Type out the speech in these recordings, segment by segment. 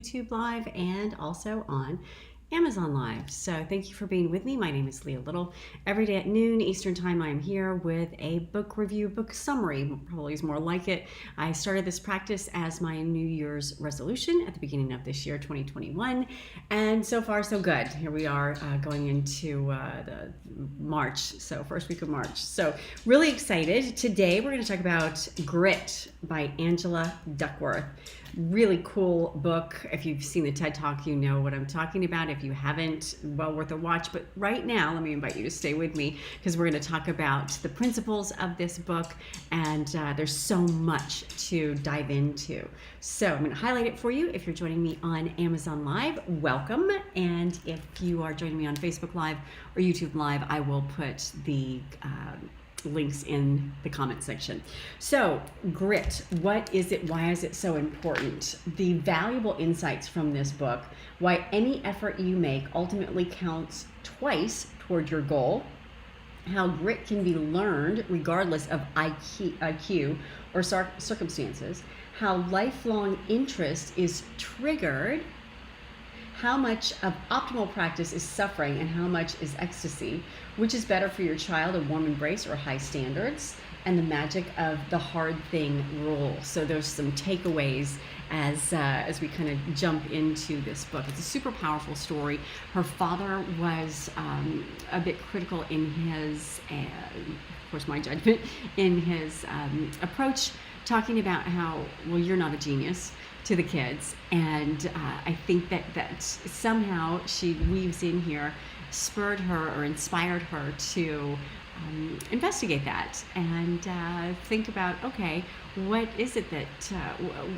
YouTube Live and also on Amazon Live. So thank you for being with me. My name is Leah Little. Every day at noon Eastern Time, I'm here with a book review, book summary, probably is more like it. I started this practice as my New Year's resolution at the beginning of this year, 2021. And so far, so good. Here we are going into the March, so first week of March. So really excited. Today, we're going to talk about Grit by Angela Duckworth. Really cool book. If you've seen the TED Talk, you know what I'm talking about. If you haven't, well worth a watch. But right now, let me invite you to stay with me because we're going to talk about the principles of this book, and there's so much to dive into. So I'm going to highlight it for you. If you're joining me on Amazon Live, welcome. And if you are joining me on Facebook Live or YouTube Live, I will put the links in the comment section. So grit, what is it? Why is it so important? The valuable insights from this book, why any effort you make ultimately counts twice toward your goal, how grit can be learned regardless of IQ or circumstances, how lifelong interest is triggered, how much of optimal practice is suffering and how much is ecstasy, which is better for your child, a warm embrace or high standards, and the magic of the hard thing rule. So there's some takeaways as we kind of jump into this book. It's a super powerful story. Her father was a bit critical in his, of course my judgment, in his approach, talking about how, well, you're not a genius, to the kids. And I think that somehow she weaves in here, spurred her or inspired her to investigate that and think about, okay, what is it that,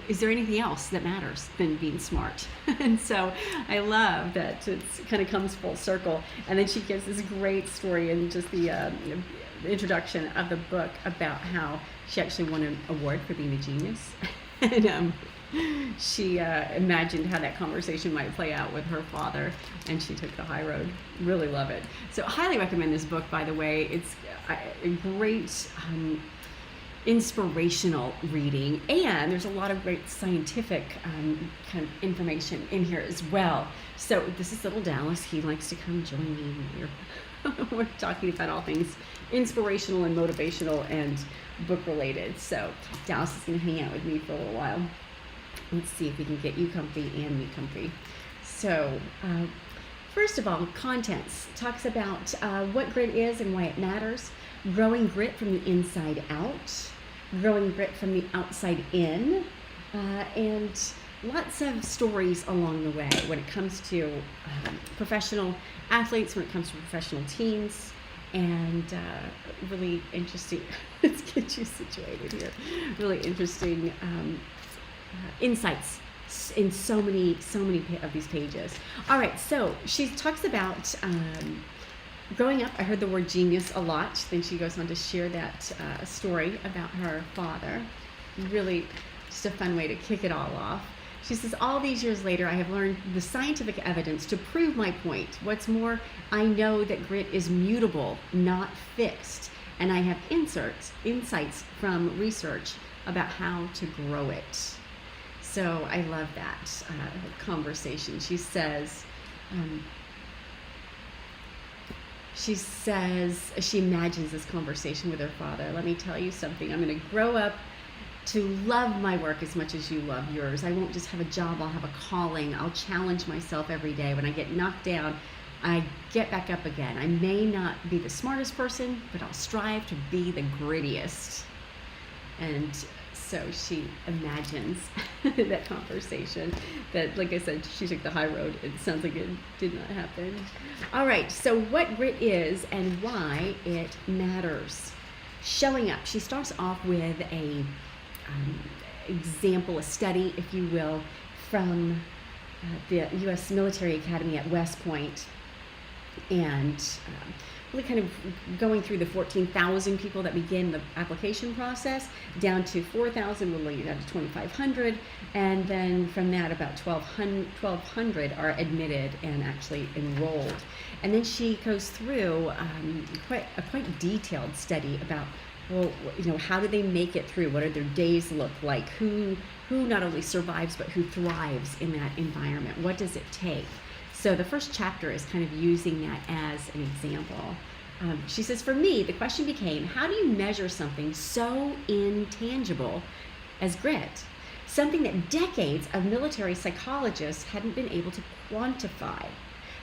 is there anything else that matters than being smart? And so I love that it kind of comes full circle. And then she gives this great story in just the introduction of the book about how she actually won an award for being a genius. And she imagined how that conversation might play out with her father, and she took the high road. Really love it. So highly recommend this book, by the way. It's a great inspirational reading, and there's a lot of great scientific kind of information in here as well. So this is little Dallas. He likes to come join me when we're talking about all things inspirational and motivational and book related. So Dallas is going to hang out with me for a little while. Let's see if we can get you comfy and me comfy. So first of all, contents talks about what grit is and why it matters, growing grit from the inside out, growing grit from the outside in, and lots of stories along the way when it comes to professional athletes, when it comes to professional teams, and really interesting, let's get you situated here, really interesting insights in so many of these pages. All right, so she talks about growing up. I heard the word genius a lot. Then she goes on to share that story about her father. Really just a fun way to kick it all off. She says, all these years later, I have learned the scientific evidence to prove my point. What's more, I know that grit is mutable, not fixed, and I have insights from research about how to grow it. So I love that conversation. She says she imagines this conversation with her father. Let me tell you something. I'm going to grow up to love my work as much as you love yours. I won't just have a job. I'll have a calling. I'll challenge myself every day. When I get knocked down, I get back up again. I may not be the smartest person, but I'll strive to be the grittiest. And so she imagines that conversation that, like I said, she took the high road. It sounds like it did not happen. All right, so what grit is and why it matters. Showing up. She starts off with a example, a study, if you will, from the U.S. Military Academy at West Point, and really kind of going through the 14,000 people that begin the application process down to 4,000, we'll lead down to 2,500, and then from that about 1,200 are admitted and actually enrolled. And then she goes through a quite detailed study about well, how do they make it through? What do their days look like? Who not only survives, but who thrives in that environment? What does it take? So the first chapter is kind of using that as an example. She says, for me, the question became, how do you measure something so intangible as grit? Something that decades of military psychologists hadn't been able to quantify.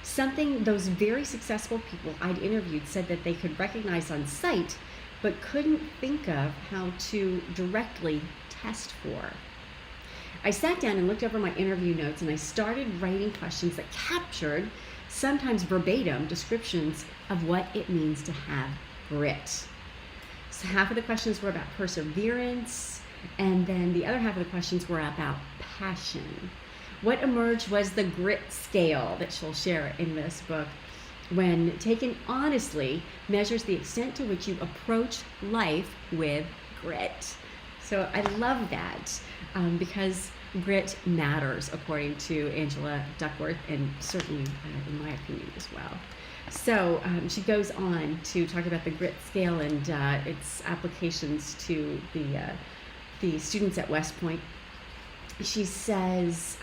Something those very successful people I'd interviewed said that they could recognize on sight, but couldn't think of how to directly test for. I sat down and looked over my interview notes, and I started writing questions that captured, sometimes verbatim, descriptions of what it means to have grit. So half of the questions were about perseverance, and then the other half of the questions were about passion. What emerged was the grit scale that she'll share in this book, when taken honestly, measures the extent to which you approach life with grit. So I love that because grit matters, according to Angela Duckworth, and certainly in my opinion as well. So she goes on to talk about the grit scale and its applications to the students at West Point. She says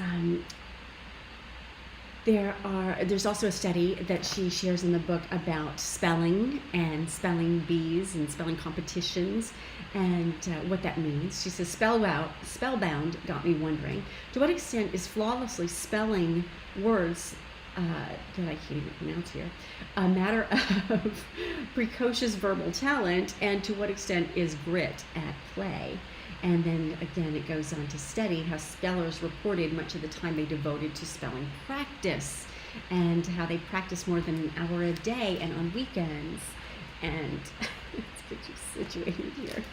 there's also a study that she shares in the book about spelling and spelling bees and spelling competitions and what that means. She says, spellbound got me wondering, to what extent is flawlessly spelling words that I can't even pronounce here, a matter of precocious verbal talent, and to what extent is grit at play? And then again, it goes on to study how spellers reported much of the time they devoted to spelling practice, and how they practiced more than an hour a day and on weekends. And let's get you situated here.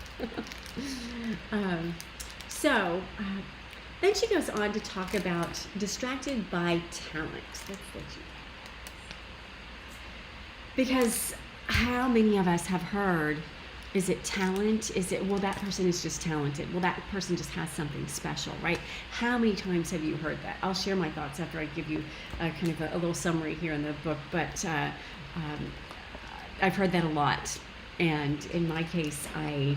Then she goes on to talk about distracted by talent. Let's let you. Because how many of us have heard, is it talent? Is it, well, that person is just talented. Well, that person just has something special, right? How many times have you heard that? I'll share my thoughts after I give you kind of a little summary here in the book, but I've heard that a lot. And in my case, I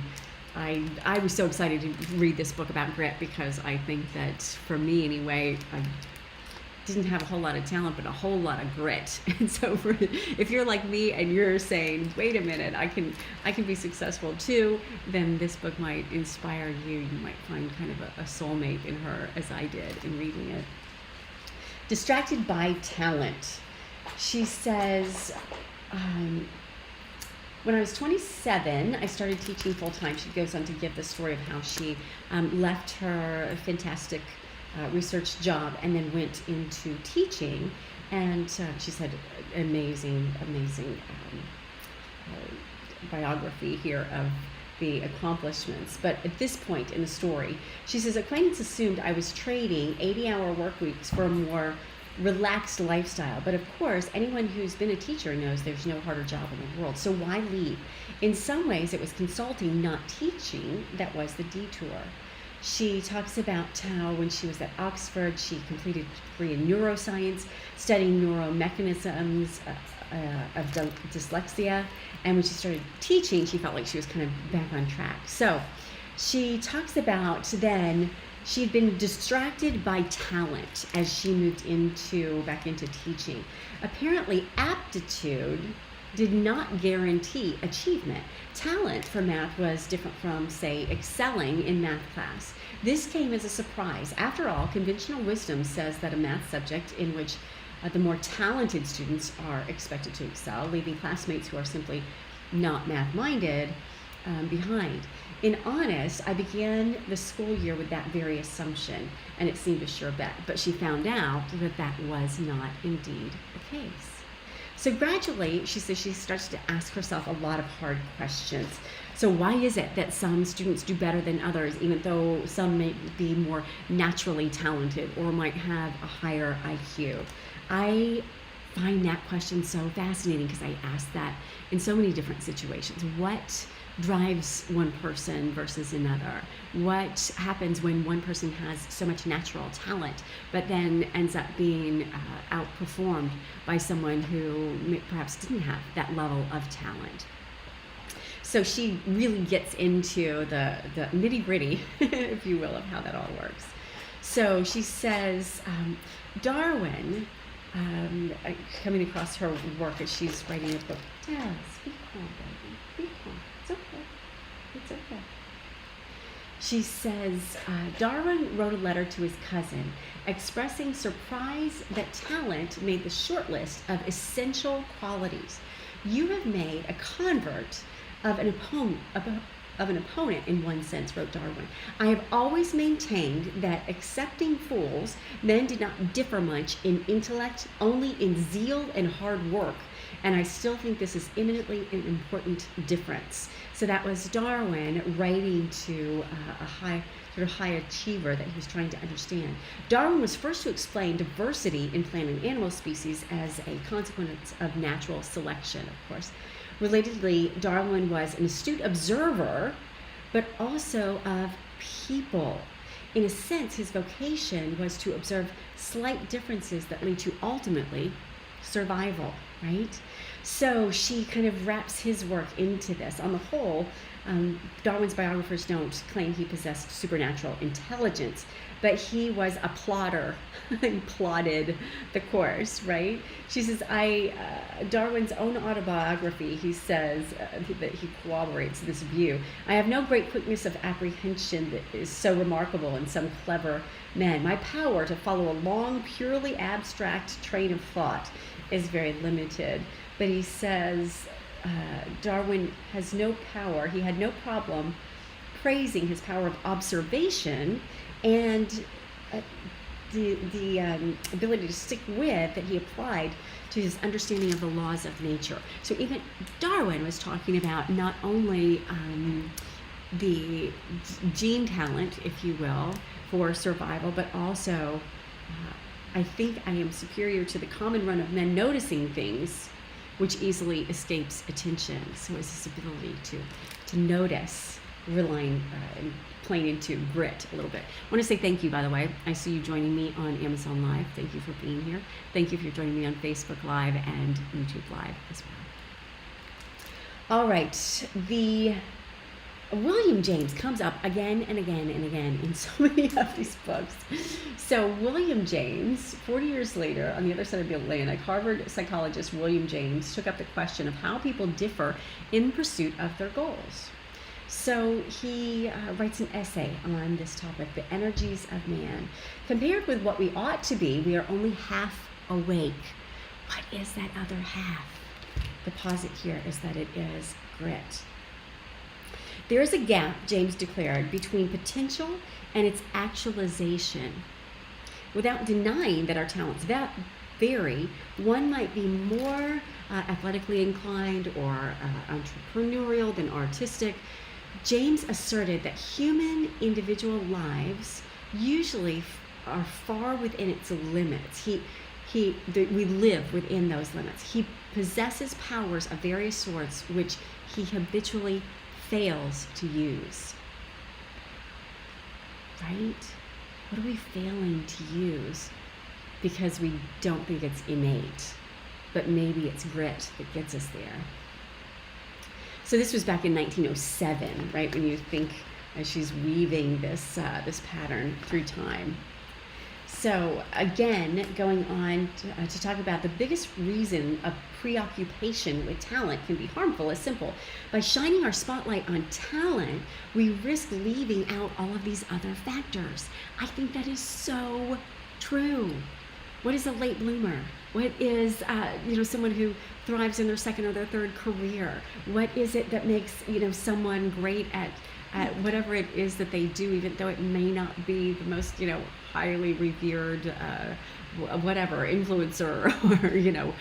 was so excited to read this book about grit because I think that, for me anyway, I didn't have a whole lot of talent, but a whole lot of grit. And so if you're like me and you're saying, wait a minute, I can be successful too, then this book might inspire you. You might find kind of a soulmate in her, as I did in reading it. Distracted by talent. She says, when I was 27, I started teaching full-time. She goes on to give the story of how she left her fantastic research job and then went into teaching. And she said, amazing biography here of the accomplishments. But at this point in the story, she says, acquaintance assumed I was trading 80-hour work weeks for a more relaxed lifestyle. But of course, anyone who's been a teacher knows there's no harder job in the world. So why leave? In some ways, it was consulting, not teaching, that was the detour. She talks about how when she was at Oxford, she completed a degree in neuroscience, studying neuromechanisms of dyslexia. And when she started teaching, she felt like she was kind of back on track. So she talks about then she'd been distracted by talent as she moved back into teaching. Apparently, aptitude did not guarantee achievement. Talent for math was different from, say, excelling in math class. This came as a surprise. After all, conventional wisdom says that a math subject in which the more talented students are expected to excel, leaving classmates who are simply not math-minded behind. In Honest, I began the school year with that very assumption, and it seemed a sure bet. But she found out that that was not indeed the case. So gradually, she says she starts to ask herself a lot of hard questions. So why is it that some students do better than others, even though some may be more naturally talented or might have a higher IQ? I find that question so fascinating because I ask that in so many different situations. What drives one person versus another? What happens when one person has so much natural talent but then ends up being outperformed by someone who perhaps didn't have that level of talent? So she really gets into the nitty gritty, if you will, of how that all works. So she says, Darwin, coming across her work as she's writing a book. Yes, be calm, baby. Be calm. It's okay. It's okay. She says, Darwin wrote a letter to his cousin expressing surprise that talent made the short list of essential qualities. You have made a convert of an opponent in one sense, wrote Darwin. I have always maintained that excepting fools, men did not differ much in intellect, only in zeal and hard work. And I still think this is eminently an important difference. So that was Darwin writing to a high achiever that he was trying to understand. Darwin was first to explain diversity in plant and animal species as a consequence of natural selection, of course. Relatedly, Darwin was an astute observer, but also of people. In a sense, his vocation was to observe slight differences that lead to ultimately survival, right? So she kind of wraps his work into this. On the whole, Darwin's biographers don't claim he possessed supernatural intelligence, but he was a plotter. He plotted the course, right? She says, Darwin's own autobiography, he says that he corroborates this view. I have no great quickness of apprehension that is so remarkable in some clever men. My power to follow a long, purely abstract train of thought is very limited. But he says, Darwin has no power, he had no problem praising his power of observation and the ability to stick with that he applied to his understanding of the laws of nature. So even Darwin was talking about not only the gene talent, if you will, for survival, but also I think I am superior to the common run of men noticing things which easily escapes attention. So it's this ability to notice, relying and playing into grit a little bit. I want to say thank you, by the way. I see you joining me on Amazon Live. Thank you for being here. Thank you for joining me on Facebook Live and YouTube Live as well. All right, the William James comes up again and again and again in so many of these books. So William James, 40 years later, on the other side of the Atlantic, Harvard psychologist William James took up the question of how people differ in pursuit of their goals. So he writes an essay on this topic, the energies of man. Compared with what we ought to be, we are only half awake. What is that other half? The posit here is that it is grit. There is a gap, James declared, between potential and its actualization. Without denying that our talents vary, one might be more athletically inclined or entrepreneurial than artistic. James asserted that human individual lives usually are far within its limits. We live within those limits. He possesses powers of various sorts which he habitually fails to use. Right? What are we failing to use? Because we don't think it's innate, but maybe it's grit that gets us there. So this was back in 1907, right? When you think as she's weaving this pattern through time. So again, going on to talk about the biggest reason of preoccupation with talent can be harmful is simple. By shining our spotlight on talent, we risk leaving out all of these other factors. I think that is so true. What is a late bloomer? What is someone who thrives in their second or their third career? What is it that makes someone great at whatever it is that they do, even though it may not be the most highly revered whatever influencer or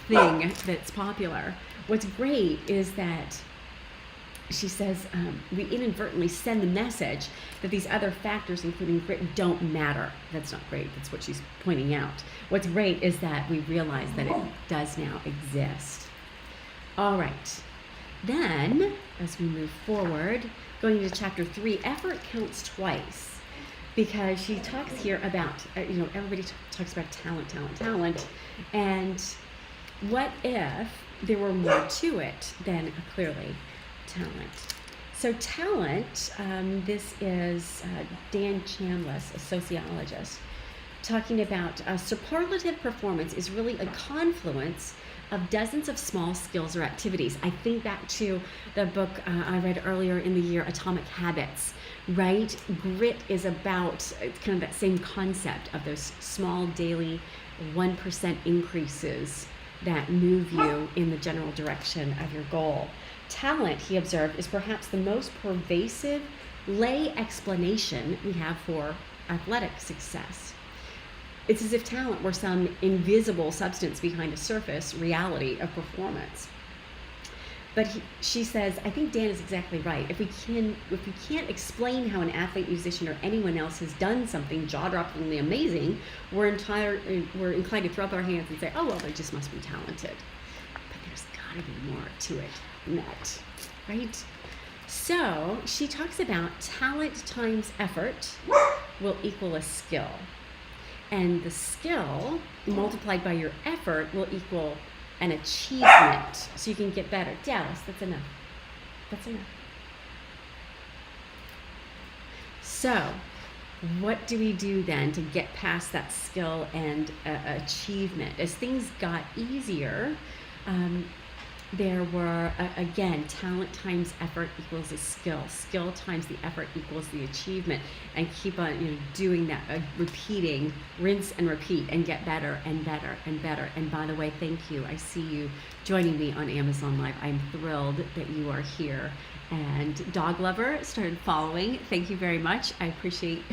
thing that's popular? What's great is that she says we inadvertently send the message that these other factors, including grit, don't matter. That's not great. That's what she's pointing out. What's great is that we realize that it does now exist. All right. Then, as we move forward, going into chapter 3, effort counts twice, because she talks here about, everybody talks about talent, and what if there were more to it than clearly talent. So talent, this is Dan Chambliss, a sociologist, talking about superlative performance is really a confluence of dozens of small skills or activities. I think back to the book I read earlier in the year, Atomic Habits, right? Grit is about kind of that same concept of those small daily 1% increases that move you in the general direction of your goal. Talent, he observed, is perhaps the most pervasive lay explanation we have for athletic success. It's as if talent were some invisible substance behind a surface reality of performance. But she says, I think Dan is exactly right. If we can't explain how an athlete, musician, or anyone else has done something jaw-droppingly amazing, we're inclined to throw up our hands and say, oh, well, they just must be talented. But there's got to be more to it than that, right? So she talks about talent times effort will equal a skill. And the skill multiplied by your effort will equal an achievement, so you can get better. Dallas, that's enough. That's enough. So, what do we do then to get past that skill and achievement? As things got easier, there were, again, talent times effort equals a skill. Skill times the effort equals the achievement. And keep on doing that, repeating, rinse and repeat, and get better and better and better. And by the way, thank you. I see you joining me on Amazon Live. I'm thrilled that you are here. And Dog Lover started following. Thank you very much. I appreciate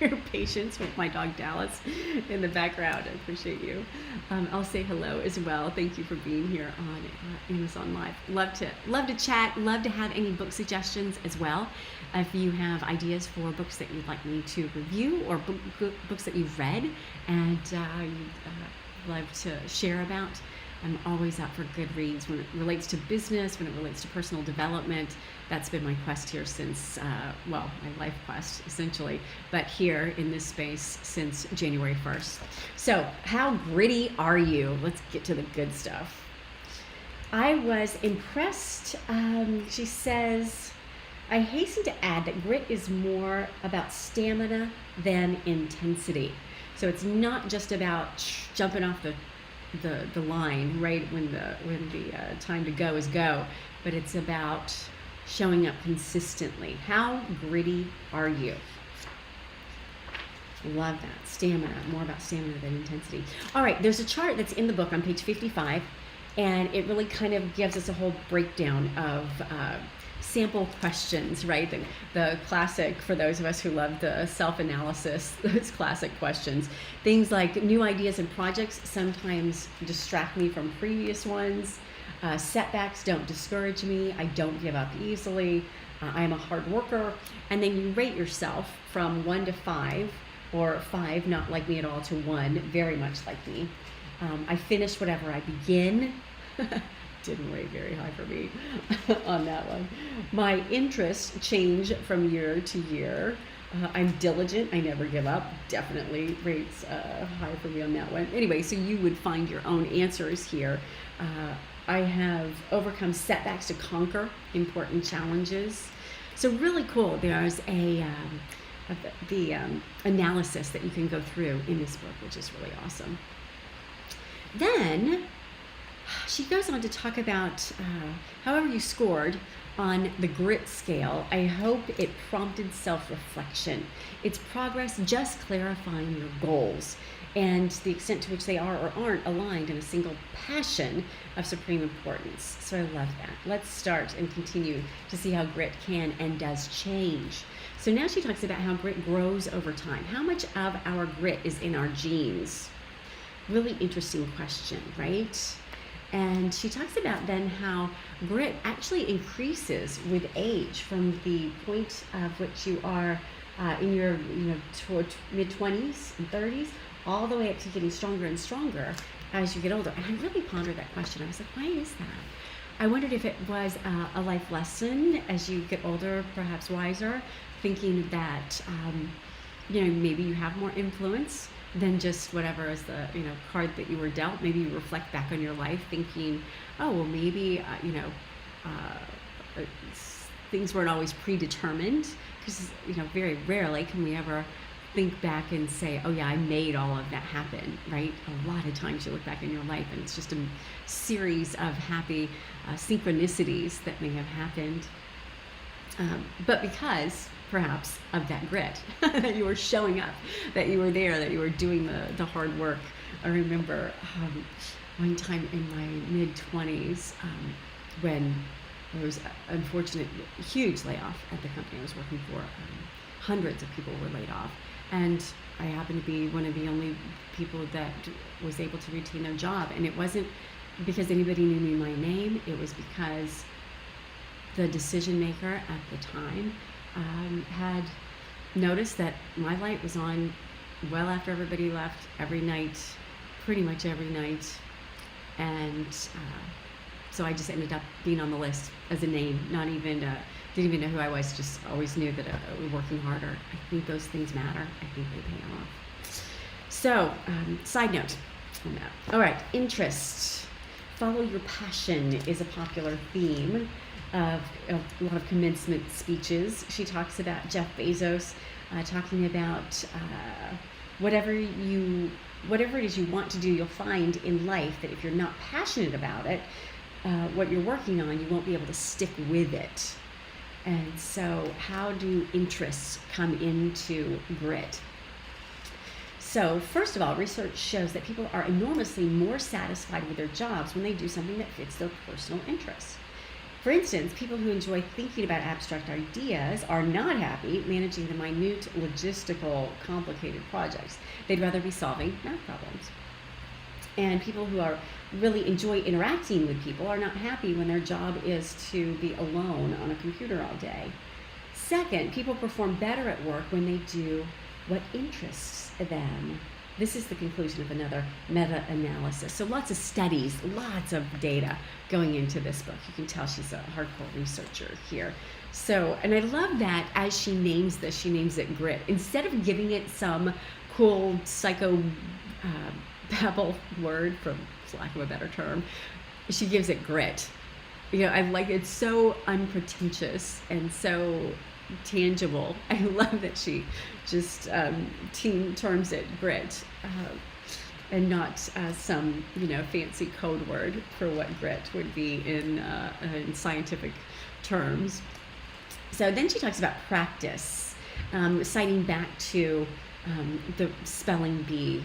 your patience with my dog Dallas in the background. I appreciate you. I'll say hello as well. Thank you for being here on Amazon Live. Love to chat. Love to have any book suggestions as well. If you have ideas for books that you'd like me to review, or books that you've read and you'd love to share about, I'm always out for good reads when it relates to business, when it relates to personal development. That's been my quest here since, my life quest, essentially, but here in this space since January 1st. So, how gritty are you? Let's get to the good stuff. I was impressed. She says, I hasten to add that grit is more about stamina than intensity. So it's not just about jumping off the line right when the time to go is go, but it's about showing up consistently. How gritty are you? Love that. Stamina, more about stamina than intensity. All right, there's a chart that's in the book on page 55, and it really kind of gives us a whole breakdown of sample questions, right? The classic, for those of us who love the self-analysis, those classic questions. Things like new ideas and projects sometimes distract me from previous ones. Setbacks don't discourage me. I don't give up easily. I'm a hard worker. And then you rate yourself from 1 to 5, or 5, not like me at all, to 1, very much like me. I finish whatever I begin. Didn't rate very high for me on that one. My interests change from year to year. I'm diligent. I never give up. Definitely rates high for me on that one. Anyway, so you would find your own answers here. I have overcome setbacks to conquer important challenges. So really cool. There's the analysis that you can go through in this book, which is really awesome. Then she goes on to talk about however you scored on the grit scale. I hope it prompted self-reflection. It's progress just clarifying your goals and the extent to which they are or aren't aligned in a single passion of supreme importance. So I love that. Let's start and continue to see how grit can and does change. So now she talks about how grit grows over time. How much of our grit is in our genes? Really interesting question, right? And she talks about then how grit actually increases with age, from the point of which you are in your toward mid-20s and 30s, all the way up to getting stronger and stronger as you get older. And I really pondered that question. I was like, why is that? I wondered if it was a life lesson as you get older, perhaps wiser, thinking that maybe you have more influence than just whatever is the card that you were dealt. Maybe you reflect back on your life thinking, oh well, maybe things weren't always predetermined, because very rarely can we ever think back and say, oh yeah, I made all of that happen, right? A lot of times you look back in your life and it's just a series of happy synchronicities that may have happened. But because perhaps of that grit, that you were showing up, that you were there, that you were doing the hard work. I remember one time in my mid-20s when there was an unfortunate huge layoff at the company I was working for. Hundreds of people were laid off, and I happened to be one of the only people that was able to retain their job. And it wasn't because anybody knew me my name, it was because the decision maker at the time had noticed that my light was on well after everybody left, every night, pretty much every night. And so I just ended up being on the list as a name, didn't even know who I was, just always knew that I was working harder. I think those things matter. I think they pay off. So, side note on that. All right, interest. Follow your passion is a popular theme of a lot of commencement speeches. She talks about Jeff Bezos talking about whatever it is you want to do, you'll find in life that if you're not passionate about it, what you're working on, you won't be able to stick with it. And so how do interests come into grit? So first of all, research shows that people are enormously more satisfied with their jobs when they do something that fits their personal interests. For instance, people who enjoy thinking about abstract ideas are not happy managing the minute, logistical, complicated projects. They'd rather be solving math problems. And people who really enjoy interacting with people are not happy when their job is to be alone on a computer all day. Second, people perform better at work when they do what interests them. This is the conclusion of another meta-analysis. So lots of studies, lots of data going into this book. You can tell she's a hardcore researcher here. So, and I love that as she names this, she names it grit. Instead of giving it some cool psycho babble word, for lack of a better term, she gives it grit. I like it's so unpretentious and so tangible. I love that she just terms it grit and not some fancy code word for what grit would be in scientific terms. So then she talks about practice, citing back to the spelling bee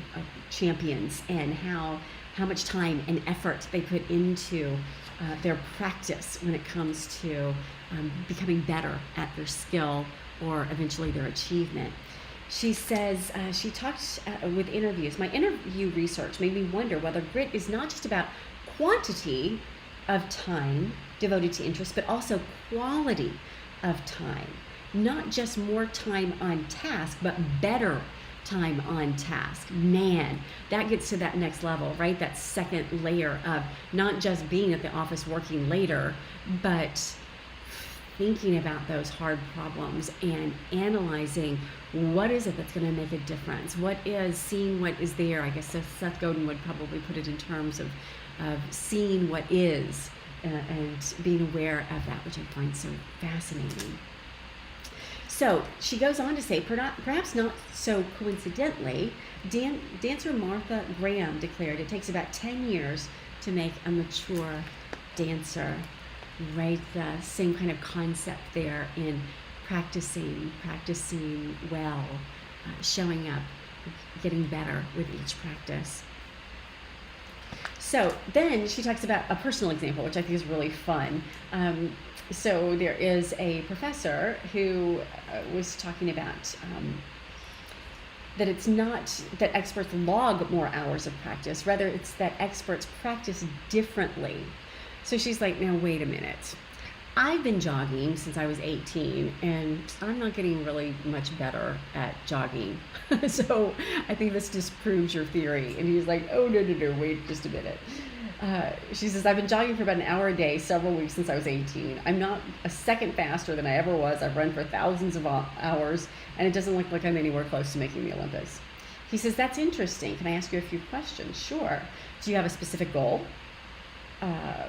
champions and how much time and effort they put into their practice when it comes to becoming better at their skill or eventually their achievement. She says, she talks with interviews. My interview research made me wonder whether grit is not just about quantity of time devoted to interest, but also quality of time. Not just more time on task, but better time on task. Man, that gets to that next level, right? That second layer of not just being at the office working later, but thinking about those hard problems and analyzing what is it that's going to make a difference. Seeing what is there. I guess Seth Godin would probably put it in terms of seeing what is and being aware of that, which I find so fascinating. So she goes on to say, perhaps not so coincidentally, dancer Martha Graham declared it takes about 10 years to make a mature dancer. Right, the same kind of concept there in practicing well, showing up, getting better with each practice. So then she talks about a personal example, which I think is really fun. So there is a professor who was talking about that it's not that experts log more hours of practice, rather it's that experts practice differently. So she's like, now wait a minute. I've been jogging since I was 18 and I'm not getting really much better at jogging. So I think this disproves your theory. And he's like, oh, no, wait just a minute. She says, I've been jogging for about an hour a day, several weeks since I was 18. I'm not a second faster than I ever was. I've run for thousands of hours and it doesn't look like I'm anywhere close to making the Olympics. He says, that's interesting. Can I ask you a few questions? Sure. Do you have a specific goal? uh,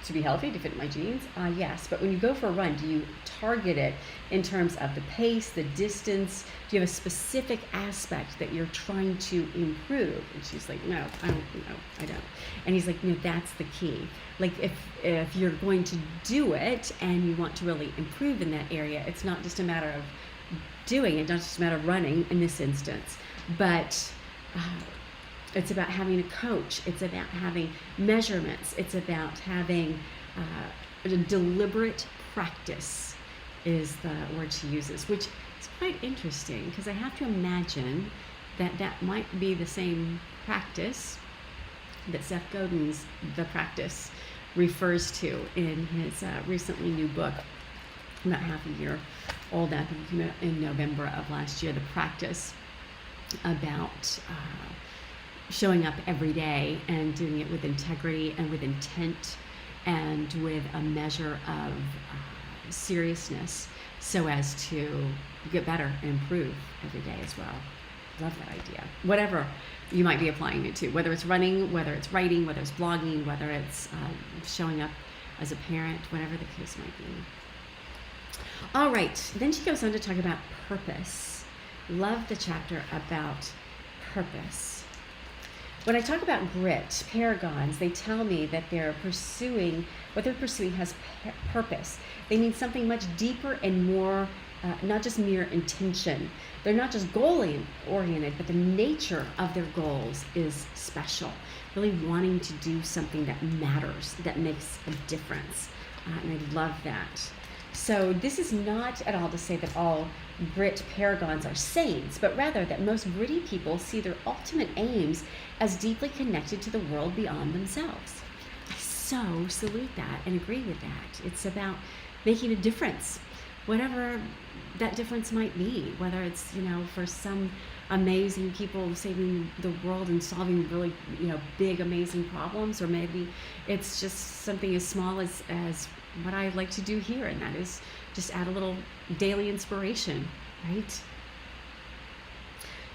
to be healthy, to fit my genes? Yes. But when you go for a run, do you target it in terms of the pace, the distance? Do you have a specific aspect that you're trying to improve? And she's like, no, I don't. And he's like, no, that's the key. Like if you're going to do it and you want to really improve in that area, it's not just a matter of doing it, not just a matter of running in this instance, but it's about having a coach. It's about having measurements. It's about having a deliberate practice is the word she uses, which is quite interesting because I have to imagine that that might be the same practice that Seth Godin's The Practice refers to in his recently new book, about half a year old, I think in November of last year, The Practice, about showing up every day and doing it with integrity and with intent and with a measure of seriousness so as to get better and improve every day as well. Love that idea. Whatever you might be applying it to, whether it's running, whether it's writing, whether it's blogging, whether it's showing up as a parent, whatever the case might be. All right, then she goes on to talk about purpose. Love the chapter about purpose. When I talk about grit, paragons, they tell me that what they're pursuing has purpose. They mean something much deeper and more, not just mere intention. They're not just goal-oriented, but the nature of their goals is special. Really wanting to do something that matters, that makes a difference. And I love that. So this is not at all to say that all grit paragons are saints, but rather that most gritty people see their ultimate aims as deeply connected to the world beyond themselves. I so salute that and agree with that. It's about making a difference, whatever that difference might be, whether it's, for some amazing people saving the world and solving really, big, amazing problems, or maybe it's just something as small as what I like to do here, and that is just add a little daily inspiration, right?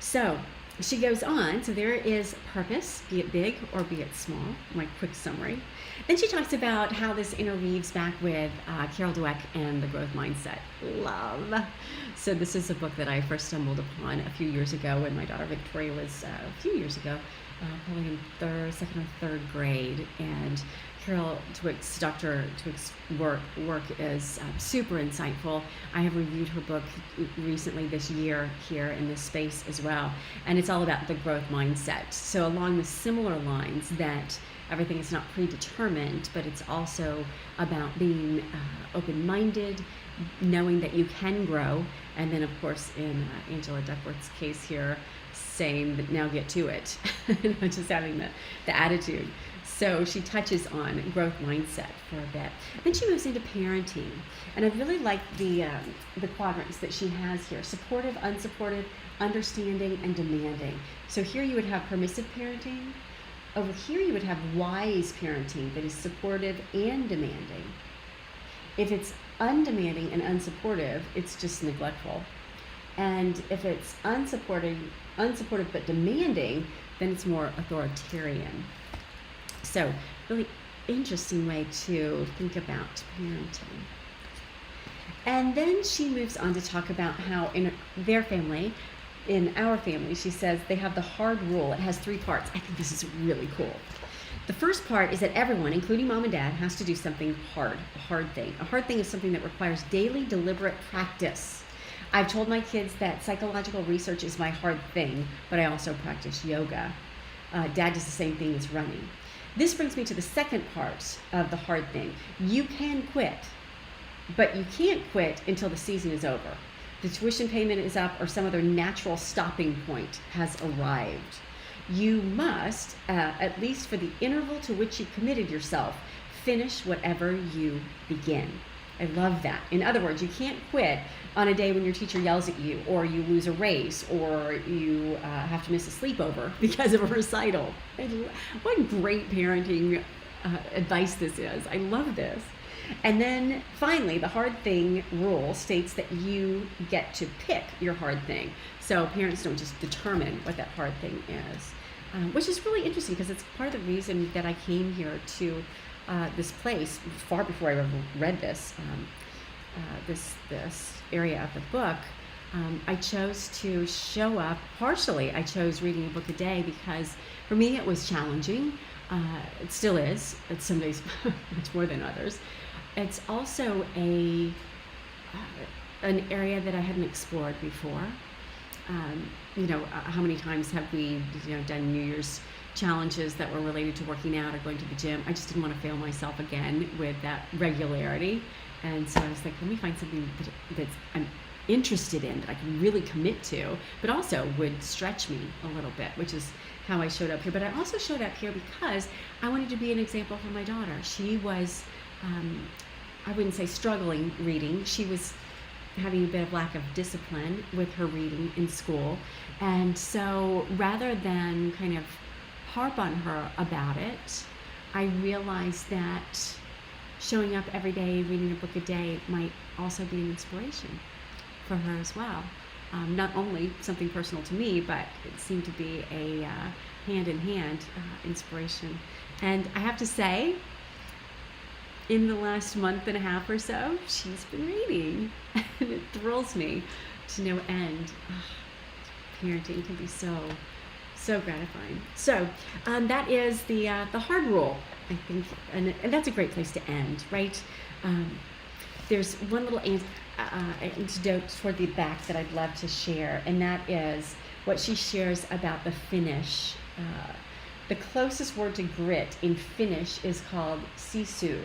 So she goes on, so there is purpose, be it big or be it small, my quick summary. Then she talks about how this interweaves back with Carol Dweck and the growth mindset. Love. So this is a book that I first stumbled upon a few years ago when my daughter Victoria was a few years ago, probably in second or third grade, and Carol Dweck's, Dr. Dweck's work is super insightful. I have reviewed her book recently this year here in this space as well, and it's all about the growth mindset. So along the similar lines that everything is not predetermined, but it's also about being open-minded, knowing that you can grow, and then of course in Angela Duckworth's case here, saying that now get to it, not just having the attitude. So she touches on growth mindset for a bit. Then she moves into parenting. And I really like the quadrants that she has here: supportive, unsupportive, understanding, and demanding. So here you would have permissive parenting. Over here you would have wise parenting that is supportive and demanding. If it's undemanding and unsupportive, it's just neglectful. And if it's unsupportive but demanding, then it's more authoritarian. So, really interesting way to think about parenting. And then she moves on to talk about how in their family, in our family, she says they have the hard rule. It has 3 parts. I think this is really cool. The first part is that everyone, including mom and dad, has to do something hard, a hard thing. A hard thing is something that requires daily, deliberate practice. I've told my kids that psychological research is my hard thing, but I also practice yoga. Dad does the same thing as running. This brings me to the second part of the hard thing. You can quit, but you can't quit until the season is over. The tuition payment is up or some other natural stopping point has arrived. You must, at least for the interval to which you committed yourself, finish whatever you begin. I love that. In other words, you can't quit on a day when your teacher yells at you, or you lose a race, or you have to miss a sleepover because of a recital. What great parenting advice this is. I love this. And then finally, the hard thing rule states that you get to pick your hard thing. So parents don't just determine what that hard thing is. which is really interesting because it's part of the reason that I came here to this place far before I ever read this area of the book. I chose to show up. Partially, I chose reading a book a day because for me it was challenging. It still is. It's some days much more than others. It's also an area that I hadn't explored before. How many times have we, done New Year's challenges that were related to working out or going to the gym? I just didn't want to fail myself again with that regularity. And so I was like, let me find something that I'm interested in, that I can really commit to, but also would stretch me a little bit, which is how I showed up here. But I also showed up here because I wanted to be an example for my daughter. She was, I wouldn't say struggling reading. She was having a bit of lack of discipline with her reading in school. And so rather than kind of harp on her about it, I realized that showing up every day, reading a book a day might also be an inspiration for her as well. Not only something personal to me, but it seemed to be a hand-in-hand inspiration. And I have to say, in the last month and a half or so, she's been reading, and it thrills me to no end. Parenting can be so gratifying. So that is the hard rule, I think, and that's a great place to end, right? There's one little antidote toward the back that I'd love to share, and that is what she shares about the Finnish. The closest word to grit in Finnish is called sisu.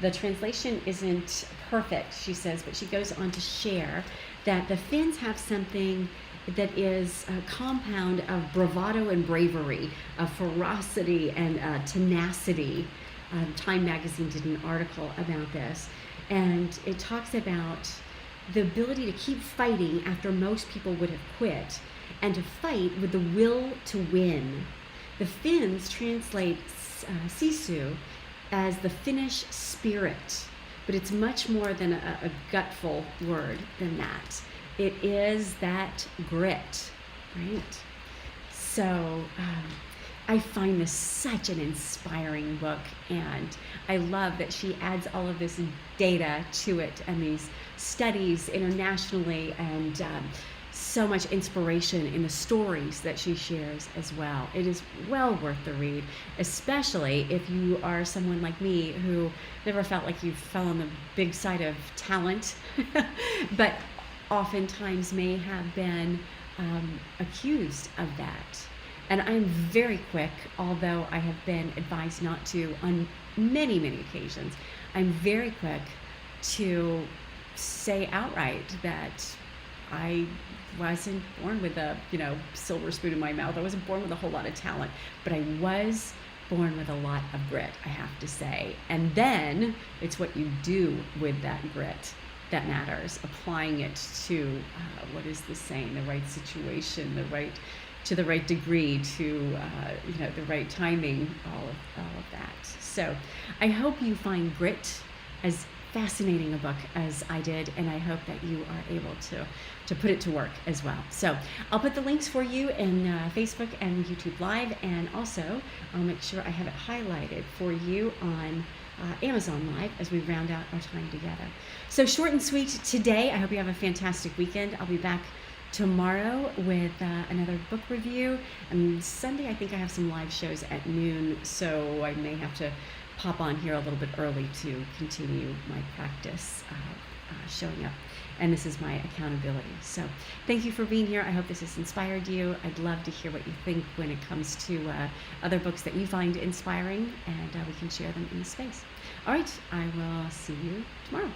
The translation isn't perfect, she says, but she goes on to share that the Finns have something that is a compound of bravado and bravery, of ferocity and tenacity. Time magazine did an article about this, and it talks about the ability to keep fighting after most people would have quit, and to fight with the will to win. The Finns translate sisu as the Finnish spirit, but it's much more than a gutful word than that. It is that grit, right? So I find this such an inspiring book, and I love that she adds all of this data to it and these studies internationally, and so much inspiration in the stories that she shares as well. It is well worth the read, especially if you are someone like me who never felt like you fell on the big side of talent, but oftentimes may have been accused of that. And I'm very quick, although I have been advised not to on many, many occasions, I'm very quick to say outright that I wasn't born with a, silver spoon in my mouth. I wasn't born with a whole lot of talent, but I was born with a lot of grit, I have to say. And then it's what you do with that grit that matters, applying it to, what is the saying, the right situation, to the right degree, to the right timing, all of that. So I hope you find Grit as fascinating a book as I did, and I hope that you are able to put it to work as well. So I'll put the links for you in Facebook and YouTube Live, and also I'll make sure I have it highlighted for you on Amazon Live as we round out our time together. So short and sweet today. I hope you have a fantastic weekend. I'll be back tomorrow with another book review, and Sunday I think I have some live shows at noon, so I may have to pop on here a little bit early to continue my practice showing up, and this is my accountability. So thank you for being here. I hope this has inspired you. I'd love to hear what you think when it comes to other books that you find inspiring, and we can share them in the space. All right, I will see you tomorrow.